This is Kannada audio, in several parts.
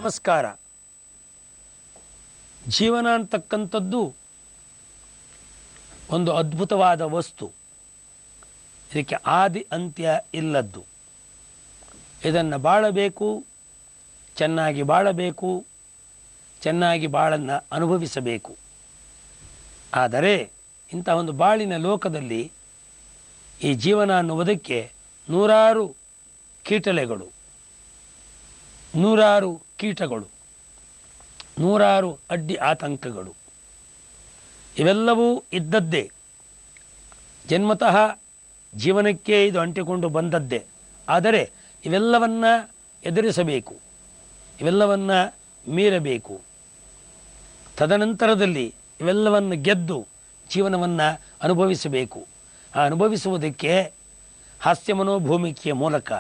ನಮಸ್ಕಾರ. ಜೀವನ ಅಂತಕ್ಕಂಥದ್ದು ಒಂದು ಅದ್ಭುತವಾದ ವಸ್ತು. ಇದಕ್ಕೆ ಆದಿ ಅಂತ್ಯ ಇಲ್ಲದ್ದು. ಇದನ್ನು ಬಾಳಬೇಕು, ಚೆನ್ನಾಗಿ ಬಾಳಬೇಕು, ಚೆನ್ನಾಗಿ ಬಾಳನ್ನು ಅನುಭವಿಸಬೇಕು. ಆದರೆ ಇಂಥ ಒಂದು ಬಾಳಿನ ಲೋಕದಲ್ಲಿ ಈ ಜೀವನ ಅನ್ನುವುದಕ್ಕೆ ನೂರಾರು ಕೀಟಲೆಗಳು, ನೂರಾರು ಕೀಟಗಳು, ನೂರಾರು ಅಡ್ಡಿ ಆತಂಕಗಳು ಇವೆಲ್ಲವೂ ಇದ್ದದ್ದೇ. ಜನ್ಮತಃ ಜೀವನಕ್ಕೆ ಇದು ಅಂಟಿಕೊಂಡು ಬಂದದ್ದೇ. ಆದರೆ ಇವೆಲ್ಲವನ್ನು ಎದುರಿಸಬೇಕು, ಇವೆಲ್ಲವನ್ನು ಮೀರಬೇಕು. ತದನಂತರದಲ್ಲಿ ಇವೆಲ್ಲವನ್ನು ಗೆದ್ದು ಜೀವನವನ್ನು ಅನುಭವಿಸಬೇಕು. ಆ ಅನುಭವಿಸುವುದಕ್ಕೆ ಹಾಸ್ಯ ಮನೋಭೂಮಿಕೆಯ ಮೂಲಕ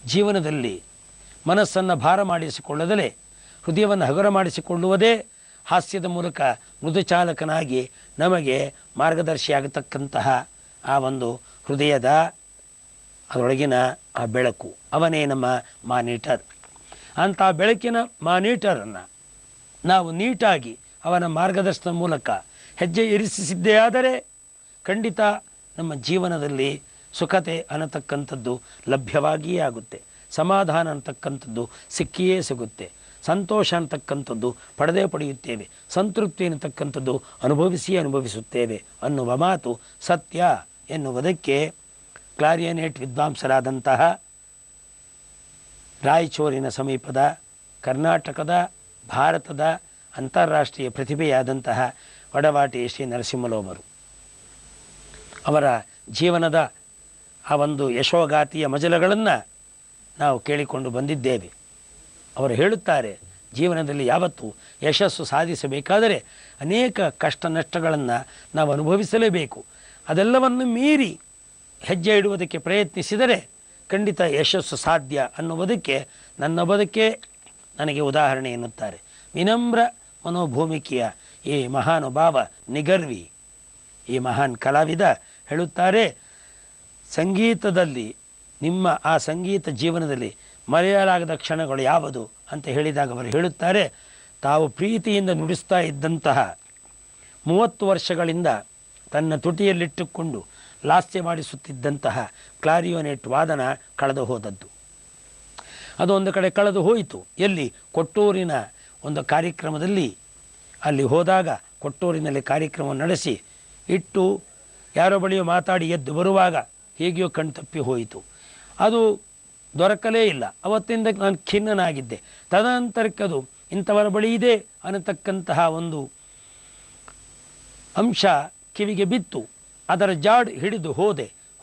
ಜೀವನದಲ್ಲಿ ಮನಸ್ಸನ್ನು ಭಾರ ಮಾಡಿಸಿಕೊಳ್ಳದಲೇ ಹೃದಯವನ್ನು ಹಗುರ ಮಾಡಿಸಿಕೊಳ್ಳುವುದೇ ಹಾಸ್ಯದ ಮೂಲಕ ಮೃದುಚಾಲಕನಾಗಿ ನಮಗೆ ಮಾರ್ಗದರ್ಶಿಯಾಗತಕ್ಕಂತಹ ಆ ಒಂದು ಹೃದಯದ ಅದರೊಳಗಿನ ಆ ಬೆಳಕು, ಅವನೇ ನಮ್ಮ ಮಾನಿಟರ್. ಅಂಥ ಬೆಳಕಿನ ಮಾನಿಟರನ್ನು ನಾವು ನೀಟಾಗಿ ಅವನ ಮಾರ್ಗದರ್ಶನದ ಮೂಲಕ ಹೆಜ್ಜೆ ಇರಿಸಿದ್ದೇ ಆದರೆ ಖಂಡಿತ ನಮ್ಮ ಜೀವನದಲ್ಲಿ ಸುಖತೆ ಅನ್ನತಕ್ಕಂಥದ್ದು ಲಭ್ಯವಾಗಿಯೇ ಆಗುತ್ತೆ. ಸಮಾಧಾನ ಅಂತಕ್ಕಂಥದ್ದು ಸಿಕ್ಕಿಯೇ ಸಿಗುತ್ತೆ. ಸಂತೋಷ ಅಂತಕ್ಕಂಥದ್ದು ಪಡೆದೇ ಪಡೆಯುತ್ತೇವೆ. ಸಂತೃಪ್ತಿ ಅನ್ನತಕ್ಕಂಥದ್ದು ಅನುಭವಿಸುತ್ತೇವೆ ಅನ್ನುವ ಮಾತು ಸತ್ಯ ಎನ್ನುವುದಕ್ಕೆ ಕ್ಲಾರಿಯನೇಟ್ ವಿದ್ವಾಂಸರಾದಂತಹ ರಾಯಚೂರಿನ ಸಮೀಪದ ಕರ್ನಾಟಕದ ಭಾರತದ ಅಂತಾರಾಷ್ಟ್ರೀಯ ಪ್ರತಿಭೆಯಾದಂತಹ ವಡವಾಟಿ ಶ್ರೀ ನರಸಿಂಹಲೋಮರು ಅವರ ಜೀವನದ ಆ ಒಂದು ಯಶೋಗಾತಿಯ ಮಜಲಗಳನ್ನು ನಾವು ಕೇಳಿಕೊಂಡು ಬಂದಿದ್ದೇವೆ. ಅವರು ಹೇಳುತ್ತಾರೆ, ಜೀವನದಲ್ಲಿ ಯಾವತ್ತೂ ಯಶಸ್ಸು ಸಾಧಿಸಬೇಕಾದರೆ ಅನೇಕ ಕಷ್ಟ ನಷ್ಟಗಳನ್ನು ನಾವು ಅನುಭವಿಸಲೇಬೇಕು. ಅದೆಲ್ಲವನ್ನು ಮೀರಿ ಹೆಜ್ಜೆ ಇಡುವುದಕ್ಕೆ ಪ್ರಯತ್ನಿಸಿದರೆ ಖಂಡಿತ ಯಶಸ್ಸು ಸಾಧ್ಯ ಅನ್ನುವುದಕ್ಕೆ ನನ್ನ ಬದುಕೆ ನನಗೆ ಉದಾಹರಣೆ ಎನ್ನುತ್ತಾರೆ. ವಿನಮ್ರ ಮನೋಭೂಮಿಕೆಯ ಈ ಮಹಾನುಭಾವ ನಿಗರ್ವಿ, ಈ ಮಹಾನ್ ಕಲಾವಿದ ಹೇಳುತ್ತಾರೆ, ಸಂಗೀತದಲ್ಲಿ ನಿಮ್ಮ ಆ ಸಂಗೀತ ಜೀವನದಲ್ಲಿ ಮರೆಯಲಾಗದ ಕ್ಷಣಗಳು ಯಾವುದು ಅಂತ ಹೇಳಿದಾಗ ಅವರು ಹೇಳುತ್ತಾರೆ, ತಾವು ಪ್ರೀತಿಯಿಂದ ನುಡಿಸ್ತಾ ಇದ್ದಂತಹ 30 ವರ್ಷಗಳಿಂದ ತನ್ನ ತುಟಿಯಲ್ಲಿಟ್ಟುಕೊಂಡು ಲಾಸ್ಯ ಮಾಡಿಸುತ್ತಿದ್ದಂತಹ ಕ್ಲಾರಿಯೋನೆಟ್ ವಾದನ ಕಳೆದು ಹೋದದ್ದು. ಅದು ಒಂದು ಕಡೆ ಕಳೆದು ಹೋಯಿತು. ಎಲ್ಲಿ? ಕೊಟ್ಟೂರಿನ ಒಂದು ಕಾರ್ಯಕ್ರಮದಲ್ಲಿ ಅಲ್ಲಿ ಹೋದಾಗ ಕೊಟ್ಟೂರಿನಲ್ಲಿ ಕಾರ್ಯಕ್ರಮ ನಡೆಸಿ ಇಟ್ಟು ಯಾರೋ ಬಳಿಯೋ ಮಾತಾಡಿ ಎದ್ದು ಬರುವಾಗ ಹೇಗೆಯೋ ಕಣ್ತಪ್ಪಿ ಹೋಯಿತು. ಅದು ದೊರಕಲೇ ಇಲ್ಲ. ಅವತ್ತಿಂದ ನಾನು ಖಿನ್ನನಾಗಿದ್ದೆ. ತದನಂತರಕ್ಕೆ ಅದು ಇಂಥವರ ಬಳಿ ಇದೆ ಅನ್ನತಕ್ಕಂತಹ ಒಂದು ಅಂಶ ಕಿವಿಗೆ ಬಿತ್ತು. ಅದರ ಜಾಡ್ ಹಿಡಿದು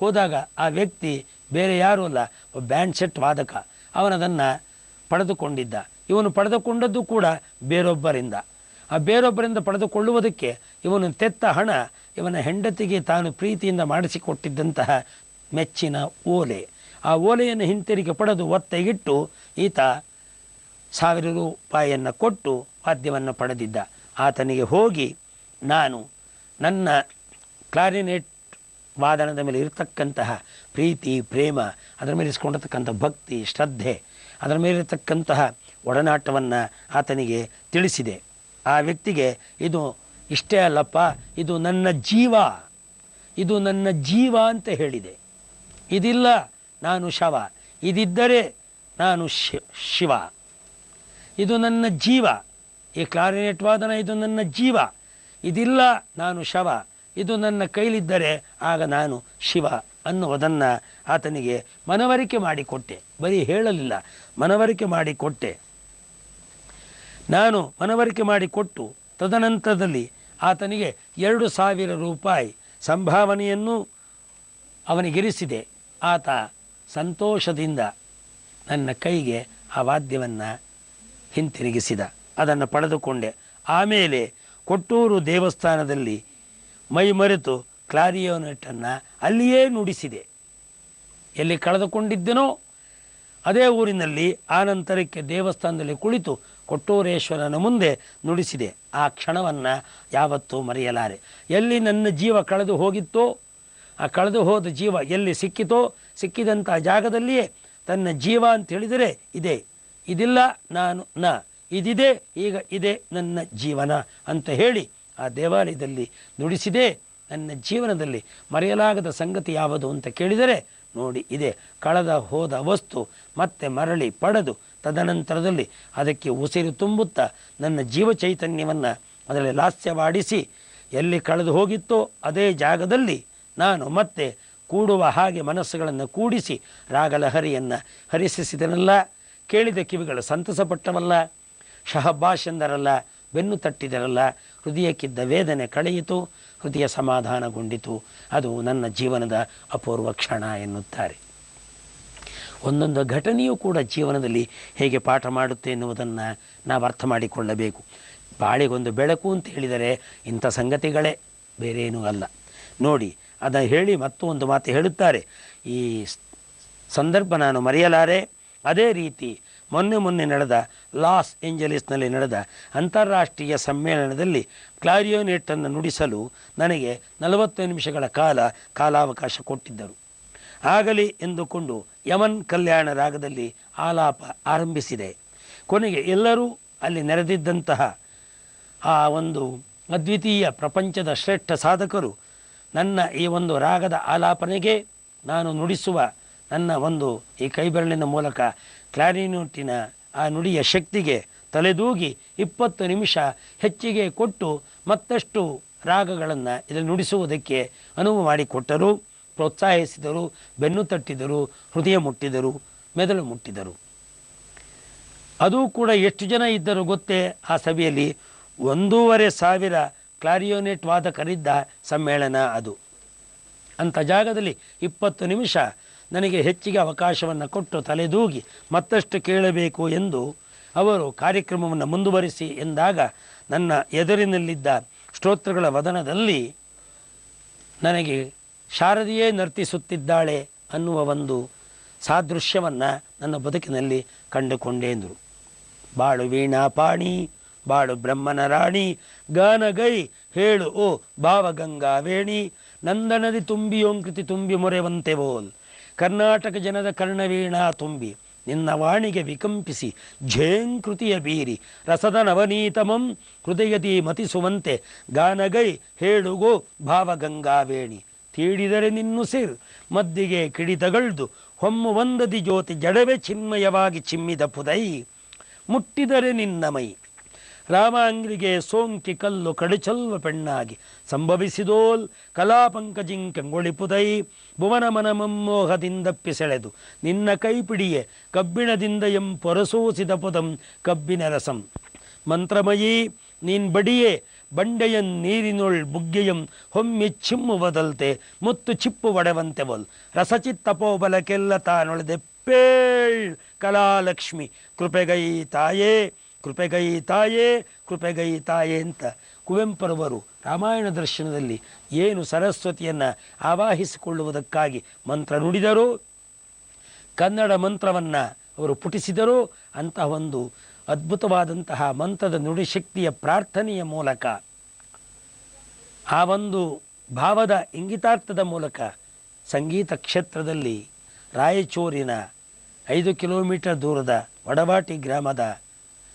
ಹೋದಾಗ ಆ ವ್ಯಕ್ತಿ ಬೇರೆ ಯಾರೂ ಅಲ್ಲ, ಬ್ಯಾಂಡ್ ಸೆಟ್ ವಾದಕ. ಅವನದನ್ನು ಪಡೆದುಕೊಂಡಿದ್ದ. ಇವನು ಪಡೆದುಕೊಂಡದ್ದು ಕೂಡ ಬೇರೊಬ್ಬರಿಂದ. ಆ ಬೇರೊಬ್ಬರಿಂದ ಪಡೆದುಕೊಳ್ಳುವುದಕ್ಕೆ ಇವನು ತೆತ್ತ ಹಣ ಇವನ ಹೆಂಡತಿಗೆ ತಾನು ಪ್ರೀತಿಯಿಂದ ಮಾಡಿಸಿಕೊಟ್ಟಿದ್ದಂತಹ ಮೆಚ್ಚಿನ ಓಲೆ. ಆ ಓಲೆಯನ್ನು ಹಿಂತಿರುಗಿ ಪಡೆದು ಒತ್ತೆಗಿಟ್ಟು ಈತ 1000 ರೂಪಾಯಿಯನ್ನು ಕೊಟ್ಟು ವಾದ್ಯವನ್ನು ಪಡೆದಿದ್ದ. ಆತನಿಗೆ ಹೋಗಿ ನಾನು ನನ್ನ ಕ್ಲಾರಿನೆಟ್ ವಾದನದ ಮೇಲೆ ಇರತಕ್ಕಂತಹ ಪ್ರೀತಿ, ಪ್ರೇಮ, ಅದರ ಮೇಲೆ ಇಸ್ಕೊಂಡಿರ್ತಕ್ಕಂಥ ಭಕ್ತಿ, ಶ್ರದ್ಧೆ, ಅದರ ಮೇಲಿರತಕ್ಕಂತಹ ಒಡನಾಟವನ್ನು ಆತನಿಗೆ ತಿಳಿಸಿದೆ. ಆ ವ್ಯಕ್ತಿಗೆ ಇದು ಇಷ್ಟೇ ಅಲ್ಲಪ್ಪ, ಇದು ನನ್ನ ಜೀವ, ಇದು ನನ್ನ ಜೀವ ಅಂತ ಹೇಳಿದೆ. ಇದಿಲ್ಲ ನಾನು ಶವ, ಇದಿದ್ದರೆ ನಾನು ಶಿವ. ಇದು ನನ್ನ ಜೀವ, ಈ ಕ್ಲಾರಿನೆಟ್ ವಾದನ ಇದು ನನ್ನ ಜೀವ. ಇದಿಲ್ಲ ನಾನು ಶವ, ಇದು ನನ್ನ ಕೈಲಿದ್ದರೆ ಆಗ ನಾನು ಶಿವ ಅನ್ನುವುದನ್ನು ಆತನಿಗೆ ಮನವರಿಕೆ ಮಾಡಿಕೊಟ್ಟೆ. ಬರೀ ಹೇಳಲಿಲ್ಲ, ಮನವರಿಕೆ ಮಾಡಿಕೊಟ್ಟೆ. ನಾನು ಮನವರಿಕೆ ಮಾಡಿಕೊಟ್ಟು ತದನಂತರದಲ್ಲಿ ಆತನಿಗೆ 2000 ರೂಪಾಯಿ ಸಂಭಾವನೆಯನ್ನು ಅವನಿಗಿರಿಸಿದೆ. ಆತ ಸಂತೋಷದಿಂದ ನನ್ನ ಕೈಗೆ ಆ ವಾದ್ಯವನ್ನು ಹಿಂತಿರುಗಿಸಿದ. ಅದನ್ನು ಪಡೆದುಕೊಂಡೆ. ಆಮೇಲೆ ಕೊಟ್ಟೂರು ದೇವಸ್ಥಾನದಲ್ಲಿ ಮೈ ಮರೆತು ಕ್ಲಾರಿಯೋನೆಟನ್ನು ಅಲ್ಲಿಯೇ ನುಡಿಸಿದೆ. ಎಲ್ಲಿ ಕಳೆದುಕೊಂಡಿದ್ದೆನೋ ಅದೇ ಊರಿನಲ್ಲಿ ಆನಂತರಕ್ಕೆ ದೇವಸ್ಥಾನದಲ್ಲಿ ಕುಳಿತು ಕೊಟ್ಟೂರೇಶ್ವರನ ಮುಂದೆ ನುಡಿಸಿದೆ. ಆ ಕ್ಷಣವನ್ನು ಯಾವತ್ತೂ ಮರೆಯಲಾರೆ. ಎಲ್ಲಿ ನನ್ನ ಜೀವ ಕಳೆದು ಹೋಗಿತ್ತೋ, ಆ ಕಳೆದು ಹೋದ ಜೀವ ಎಲ್ಲಿ ಸಿಕ್ಕಿತೋ, ಸಿಕ್ಕಿದಂಥ ಜಾಗದಲ್ಲಿಯೇ ತನ್ನ ಜೀವ ಅಂತ ಹೇಳಿದರೆ ಇದೆ, ಇದಿಲ್ಲ ನಾನು ಇದಿದೆ, ಈಗ ಇದೆ ನನ್ನ ಜೀವನ ಅಂತ ಹೇಳಿ ಆ ದೇವಾಲಯದಲ್ಲಿ ನುಡಿಸಿದೆ. ನನ್ನ ಜೀವನದಲ್ಲಿ ಮರೆಯಲಾಗದ ಸಂಗತಿ ಯಾವುದು ಅಂತ ಕೇಳಿದರೆ ನೋಡಿ ಇದೆ, ಕಳೆದ ಹೋದ ವಸ್ತು ಮತ್ತೆ ಮರಳಿ ಪಡೆದು ತದನಂತರದಲ್ಲಿ ಅದಕ್ಕೆ ಉಸಿರು ತುಂಬುತ್ತಾ ನನ್ನ ಜೀವ ಚೈತನ್ಯವನ್ನು ಅದರಲ್ಲಿ ಲಾಸ್ಯವಾಡಿಸಿ ಎಲ್ಲಿ ಕಳೆದು ಹೋಗಿತ್ತೋ ಅದೇ ಜಾಗದಲ್ಲಿ ನಾನು ಮತ್ತೆ ಕೂಡುವ ಹಾಗೆ ಮನಸ್ಸುಗಳನ್ನು ಕೂಡಿಸಿ ರಾಗಲಹರಿಯನ್ನು ಹರಿಸಿಸಿದನಲ್ಲ. ಕೇಳಿದ ಕಿವಿಗಳು ಸಂತಸಪಟ್ಟವಲ್ಲ, ಶಹಬ್ಬಾಷ್ ಎಂದರಲ್ಲ, ಬೆನ್ನು ತಟ್ಟಿದರಲ್ಲ, ಹೃದಯಕ್ಕಿದ್ದ ವೇದನೆ ಕಳೆಯಿತು, ಹೃದಯ ಸಮಾಧಾನಗೊಂಡಿತು. ಅದು ನನ್ನ ಜೀವನದ ಅಪೂರ್ವ ಕ್ಷಣ ಎನ್ನುತ್ತಾರೆ. ಒಂದೊಂದು ಘಟನೆಯೂ ಕೂಡ ಜೀವನದಲ್ಲಿ ಹೇಗೆ ಪಾಠ ಮಾಡುತ್ತೆ ಎನ್ನುವುದನ್ನು ನಾವು ಅರ್ಥ ಮಾಡಿಕೊಳ್ಳಬೇಕು. ಬಾಳಿಗೊಂದು ಬೆಳಕು ಅಂತ ಹೇಳಿದರೆ ಇಂಥ ಸಂಗತಿಗಳೇ, ಬೇರೇನೂ ಅಲ್ಲ. ನೋಡಿ, ಅದನ್ನು ಹೇಳಿ ಮತ್ತೊಂದು ಮಾತು ಹೇಳುತ್ತಾರೆ. ಈ ಸಂದರ್ಭ ನಾನು ಮರೆಯಲಾರೆ. ಅದೇ ರೀತಿ ಮೊನ್ನೆ ನಡೆದ ಲಾಸ್ ಏಂಜಲೀಸ್ನಲ್ಲಿ ನಡೆದ ಅಂತಾರಾಷ್ಟ್ರೀಯ ಸಮ್ಮೇಳನದಲ್ಲಿ ಕ್ಲಾರಿಯೋನೆಟ್ಟನ್ನು ನುಡಿಸಲು ನನಗೆ 40 ನಿಮಿಷಗಳ ಕಾಲಾವಕಾಶ ಕೊಟ್ಟಿದ್ದರು. ಆಗಲಿ ಎಂದುಕೊಂಡು ಯಮನ್ ಕಲ್ಯಾಣ ರಾಗದಲ್ಲಿ ಆಲಾಪ ಆರಂಭಿಸಿದೆ. ಕೊನೆಗೆ ಎಲ್ಲರೂ ಅಲ್ಲಿ ನೆರೆದಿದ್ದಂತಹ ಆ ಒಂದು ಅದ್ವಿತೀಯ ಪ್ರಪಂಚದ ಶ್ರೇಷ್ಠ ಸಾಧಕರು ನನ್ನ ಈ ಒಂದು ರಾಗದ ಆಲಾಪನೆಗೆ, ನಾನು ನುಡಿಸುವ ನನ್ನ ಒಂದು ಈ ಕೈಬೆರಳಿನ ಮೂಲಕ ಕ್ಲಾರಿನೆಟ್ಟಿನ ಆ ನುಡಿಯ ಶಕ್ತಿಗೆ ತಲೆದೂಗಿ 20 ನಿಮಿಷ ಹೆಚ್ಚಿಗೆ ಕೊಟ್ಟು ಮತ್ತಷ್ಟು ರಾಗಗಳನ್ನು ಇದರಲ್ಲಿ ನುಡಿಸುವುದಕ್ಕೆ ಅನುವು ಮಾಡಿಕೊಟ್ಟರು, ಪ್ರೋತ್ಸಾಹಿಸಿದರು, ಬೆನ್ನು ತಟ್ಟಿದರು, ಹೃದಯ ಮುಟ್ಟಿದರು, ಮೆದುಳು ಮುಟ್ಟಿದರು. ಅದು ಕೂಡ ಎಷ್ಟು ಜನ ಇದ್ದರು ಗೊತ್ತೇ? ಆ ಸಭೆಯಲ್ಲಿ 1,500 ಕ್ಲಾರಿಯೋನೆಟ್ ವಾದಕರಿದ್ದ ಸಮ್ಮೇಳನ ಅದು. ಅಂಥ ಜಾಗದಲ್ಲಿ 20 ನಿಮಿಷ ನನಗೆ ಹೆಚ್ಚಿಗೆ ಅವಕಾಶವನ್ನು ಕೊಟ್ಟು ತಲೆದೂಗಿ ಮತ್ತಷ್ಟು ಕೇಳಬೇಕು ಎಂದು ಅವರು ಕಾರ್ಯಕ್ರಮವನ್ನು ಮುಂದುವರಿಸಿ ಎಂದಾಗ ನನ್ನ ಎದುರಿನಲ್ಲಿದ್ದ ಸ್ತೋತ್ರಗಳ ವದನದಲ್ಲಿ ನನಗೆ ಶಾರದೆಯೇ ನರ್ತಿಸುತ್ತಿದ್ದಾಳೆ ಅನ್ನುವ ಒಂದು ಸಾದೃಶ್ಯವನ್ನು ನನ್ನ ಬದುಕಿನಲ್ಲಿ ಕಂಡುಕೊಂಡೆ ಎಂದರು. ಬಾಳು ವೀಣಾ ಪಾಣಿ, ಬಾಳು ಬ್ರಹ್ಮನ ರಾಣಿ, ಗಾನಗೈ ಹೇಳು ಓ ಭಾವಗಂಗಾ ವೇಣಿ, ನಂದನದಿ ತುಂಬಿಯೋಂಕೃತಿ ತುಂಬಿ ಮೊರೆವಂತೆ ಬೋಲ್, ಕರ್ನಾಟಕ ಜನದ ಕರ್ಣವೀಣಾ ತುಂಬಿ ನಿನ್ನ ವಾಣಿಗೆ ವಿಕಂಪಿಸಿ ಝೇಂಕೃತಿಯ ಬೀರಿ, ರಸದ ನವನೀತಮಂ ಹೃದಯದಿ ಮತಿಸುವಂತೆ, ಗಾನಗೈ ಹೇಳುಗೋ ಭಾವಗಂಗಾವೇಣಿ, ತೀಡಿದರೆ ನಿನ್ನುಸಿರ್ ಮದ್ದಿಗೆ ಕಿಡಿತಗಳ್ದು ಹೊಮ್ಮು ಒಂದದಿ ಜ್ಯೋತಿ ಜಡವೆ ಚಿನ್ಮಯವಾಗಿ ಚಿಮ್ಮಿದ ಪುದೈ, ಮುಟ್ಟಿದರೆ ನಿನ್ನ ಮೈ ರಾಮಾಂಗ್ರಿಗೆ ಸೋಂಕಿ ಕಲ್ಲು ಕಡಿಚಲ್ವ ಪೆಣ್ಣಾಗಿ ಸಂಭವಿಸಿದೋಲ್, ಕಲಾಪಂಕಜಿಂಕಂಗೊಳಿಪುದೈ, ಭುವನ ಮನ ಮಮ್ಮೋಹದಿಂದಪ್ಪಿ ಸೆಳೆದು ನಿನ್ನ ಕೈಪಿಡಿಯೇ ಕಬ್ಬಿಣದಿಂದ ಪೊರಸೂಸಿದ ಪುದಂ ಕಬ್ಬಿನ ರಸಂ, ಮಂತ್ರಮಯೀ ನೀನ್ ಬಡಿಯೇ ಬಂಡೆಯನ್ ನೀರಿನೊಳ್ ಬುಗ್ಗೆಯಂ ಹೊಮ್ಮಿ ಚಿಮ್ಮುವದಲ್ತೆ ಮುತ್ತು ಚಿಪ್ಪು ಒಡೆವಂತೆ ಬೊಲ್, ರಸಚಿತ್ತಪೋಬಲಕ್ಕೆಲ್ಲ ತಾನೊಳೆದೆ ಪೇಳ್ ಕಲಾಲಕ್ಷ್ಮಿ, ಕೃಪೆಗೈ ತಾಯೇ ಕೃಪೆಗೈ ತಾಯೇ ಕೃಪೆಗೈ ತಾಯೇ ಅಂತ ಕುವೆಂಪರವರು ರಾಮಾಯಣ ದರ್ಶನದಲ್ಲಿ ಏನು ಸರಸ್ವತಿಯನ್ನು ಆವಾಹಿಸಿಕೊಳ್ಳುವುದಕ್ಕಾಗಿ ಮಂತ್ರ ನುಡಿದರು, ಕನ್ನಡ ಮಂತ್ರವನ್ನು ಅವರು ಪುಟಿಸಿದರು. ಅಂತಹ ಒಂದು ಅದ್ಭುತವಾದಂತಹ ಮಂತ್ರದ ನುಡಿಶಕ್ತಿಯ ಪ್ರಾರ್ಥನೆಯ ಮೂಲಕ, ಆ ಒಂದು ಭಾವದ ಇಂಗಿತಾರ್ಥದ ಮೂಲಕ ಸಂಗೀತ ಕ್ಷೇತ್ರದಲ್ಲಿ ರಾಯಚೂರಿನ 5 ಕಿಲೋಮೀಟರ್ ದೂರದ ವಡವಾಟಿ ಗ್ರಾಮದ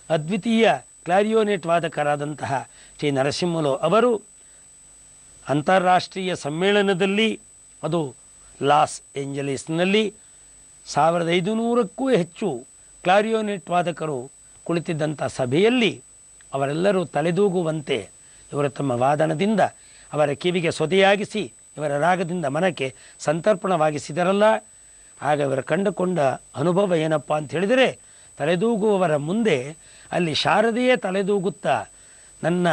ಅದ್ವಿತೀಯ ಕ್ಲಾರಿಯೋನೆಟ್ ವಾದಕರಾದಂತಹ ಶ್ರೀ ನರಸಿಂಹಲು ಅವರು ಅಂತಾರಾಷ್ಟ್ರೀಯ ಸಮ್ಮೇಳನದಲ್ಲಿ, ಅದು ಲಾಸ್ ಏಂಜಲೀಸ್ನಲ್ಲಿ 1500ಕ್ಕೂ ಹೆಚ್ಚು ಕ್ಲಾರಿಯೋನೆಟ್ ವಾದಕರು ಕುಳಿತಿದ್ದಂಥ ಸಭೆಯಲ್ಲಿ ಅವರೆಲ್ಲರೂ ತಲೆದೂಗುವಂತೆ ಇವರು ತಮ್ಮ ವಾದನದಿಂದ ಅವರ ಕಿವಿಗೆ ಸೊದೆಯಾಗಿಸಿ ಇವರ ರಾಗದಿಂದ ಮನಕ್ಕೆ ಸಂತರ್ಪಣವಾಗಿಸಿದರಲ್ಲ. ಆಗ ಇವರು ಕಂಡುಕೊಂಡ ಅನುಭವ ಏನಪ್ಪ ಅಂತ ಹೇಳಿದರೆ, ತಲೆದೂಗುವವರ ಮುಂದೆ ಅಲ್ಲಿ ಶಾರದೆಯೇ ತಲೆದೂಗುತ್ತಾ ನನ್ನ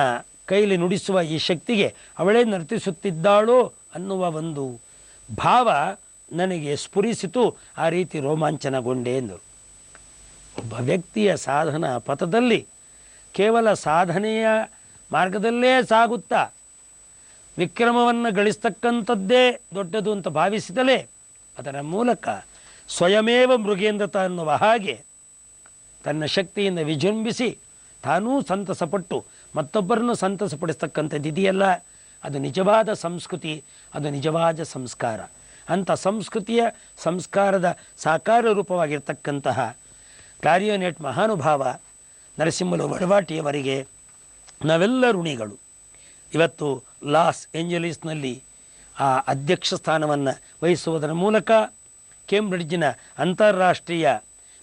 ಕೈಲಿ ನುಡಿಸುವ ಈ ಶಕ್ತಿಗೆ ಅವಳೇ ನರ್ತಿಸುತ್ತಿದ್ದಾಳೋ ಅನ್ನುವ ಒಂದು ಭಾವ ನನಗೆ ಸ್ಫುರಿಸಿತು. ಆ ರೀತಿ ರೋಮಾಂಚನಗೊಂಡೆ ಎಂದರು. ಒಬ್ಬ ವ್ಯಕ್ತಿಯ ಸಾಧನಾ ಪಥದಲ್ಲಿ ಕೇವಲ ಸಾಧನೆಯ ಮಾರ್ಗದಲ್ಲೇ ಸಾಗುತ್ತಾ ವಿಕ್ರಮವನ್ನು ಗಳಿಸ್ತಕ್ಕಂಥದ್ದೇ ದೊಡ್ಡದು ಅಂತ ಭಾವಿಸಿದಲೇ ಅದರ ಮೂಲಕ ಸ್ವಯಮೇವ ಮೃಗೇಂದ್ರತ ಅನ್ನುವ ಹಾಗೆ ತನ್ನ ಶಕ್ತಿಯಿಂದ ವಿಜೃಂಭಿಸಿ ತಾನೂ ಸಂತಸಪಟ್ಟು ಮತ್ತೊಬ್ಬರನ್ನು ಸಂತಸಪಡಿಸ್ತಕ್ಕಂಥದ್ದು ಇದೆಯಲ್ಲ, ಅದು ನಿಜವಾದ ಸಂಸ್ಕೃತಿ, ಅದು ನಿಜವಾದ ಸಂಸ್ಕಾರ. ಅಂಥ ಸಂಸ್ಕೃತಿಯ ಸಂಸ್ಕಾರದ ಸಾಕಾರ ರೂಪವಾಗಿರ್ತಕ್ಕಂತಹ ಕ್ಲಾರಿಯೋನೆಟ್ ಮಹಾನುಭಾವ ನರಸಿಂಹಲು ವಡವಾಟಿಯವರಿಗೆ ನಾವೆಲ್ಲ ಋಣಿಗಳು. ಇವತ್ತು ಲಾಸ್ ಏಂಜಲೀಸ್ನಲ್ಲಿ ಆ ಅಧ್ಯಕ್ಷ ಸ್ಥಾನವನ್ನು ವಹಿಸುವುದರ ಮೂಲಕ ಕೇಂಬ್ರಿಡ್ಜಿನ ಅಂತಾರಾಷ್ಟ್ರೀಯ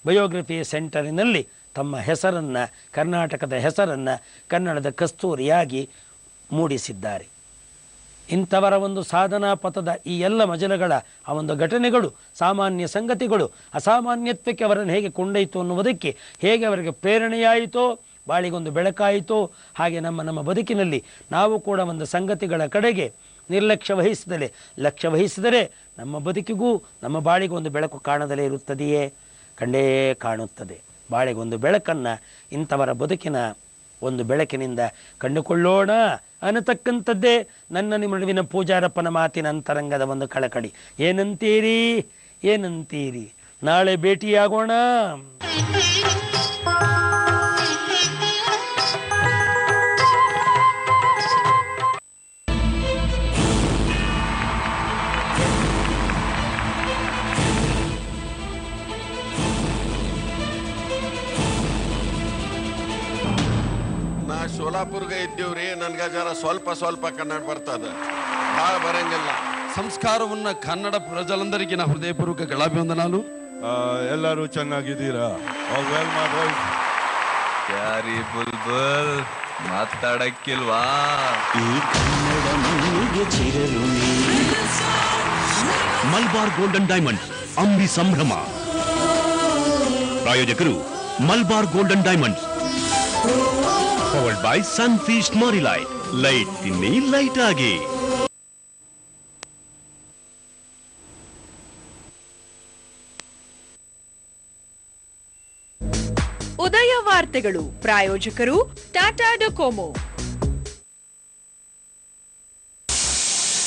ಬಯೋಗ್ರಫಿ ಸೆಂಟರಿನಲ್ಲಿ ತಮ್ಮ ಹೆಸರನ್ನು, ಕರ್ನಾಟಕದ ಹೆಸರನ್ನು ಕನ್ನಡದ ಕಸ್ತೂರಿಯಾಗಿ ಮೂಡಿಸಿದ್ದಾರೆ. ಇಂಥವರ ಒಂದು ಸಾಧನಾ ಪಥದ ಈ ಎಲ್ಲ ಮಜಲುಗಳ ಆ ಒಂದು ಘಟನೆಗಳು, ಸಾಮಾನ್ಯ ಸಂಗತಿಗಳು ಅಸಾಮಾನ್ಯತ್ವಕ್ಕೆ ಅವರನ್ನು ಹೇಗೆ ಕೊಂಡೊಯ್ತು ಅನ್ನುವುದಕ್ಕೆ, ಹೇಗೆ ಅವರಿಗೆ ಪ್ರೇರಣೆಯಾಯಿತೋ, ಬಾಳಿಗೊಂದು ಬೆಳಕಾಯಿತೋ, ಹಾಗೆ ನಮ್ಮ ಬದುಕಿನಲ್ಲಿ ನಾವು ಕೂಡ ಒಂದು ಸಂಗತಿಗಳ ಕಡೆಗೆ ನಿರ್ಲಕ್ಷ್ಯ ವಹಿಸಿದರೆ, ಲಕ್ಷ್ಯ ವಹಿಸಿದರೆ ನಮ್ಮ ಬದುಕಿಗೂ ನಮ್ಮ ಬಾಳಿಗೊಂದು ಬೆಳಕು ಕಾಣದಲೇ ಇರುತ್ತದೆಯೇ? ಕಂಡೇ ಕಾಣುತ್ತದೆ. ಬಾಳಿಗೊಂದು ಬೆಳಕನ್ನು ಇಂಥವರ ಬದುಕಿನ ಒಂದು ಬೆಳಕಿನಿಂದ ಕಂಡುಕೊಳ್ಳೋಣ ಅನ್ನತಕ್ಕಂಥದ್ದೇ ನನ್ನ ನಿಮ್ಮ ನಡುವಿನ ಪೂಜಾರಪ್ಪನ ಮಾತಿನ ಅಂತರಂಗದ ಒಂದು ಕಳಕಳಿ. ಏನಂತೀರಿ? ನಾಳೆ ಭೇಟಿಯಾಗೋಣ. ಸೋಲಾಪುರ್ಗೆ ಇದ್ದೀವ್ರಿ. ನನ್ಗೆ ಜರ ಸ್ವಲ್ಪ ಕನ್ನಡ ಬರ್ತದ, ಭಾಳ ಬರಂಗಿಲ್ಲ. ಸಂಸ್ಕಾರವನ್ನ ಕನ್ನಡ ಪ್ರಜలందరికీ నా హృదయపూర్వక గళాభివందనాలు. ಎಲ್ಲರೂ ಚೆನ್ನಾಗಿದ್ದೀರಾ? ಯಾರಿ ಬುಲ್ಬುಲ್ ಮಾತಾಡಕ್ಕಿಲ್ವಾ? ಈ ಕನ್ನಡ ಮಣ್ಣಿಗೆ ಚಿರಋಣಿ. ಮಲ್ಬಾರ್ ಗೋಲ್ಡನ್ ಡೈಮಂಡ್ ಅಂಬಿ ಸಂಭ್ರಮ. ಪ್ರಾಯೋಜಕರು Malabar golden diamonds. Powered by Sunfeast Marie light. Light ತಿನ್ನಿ, ಲೈಟ್ ಆಗಿ. ಉದಯ ವಾರ್ತೆಗಳು ಪ್ರಾಯೋಜಕರು ಟಾಟಾ ಡೊಕೊಮೊ.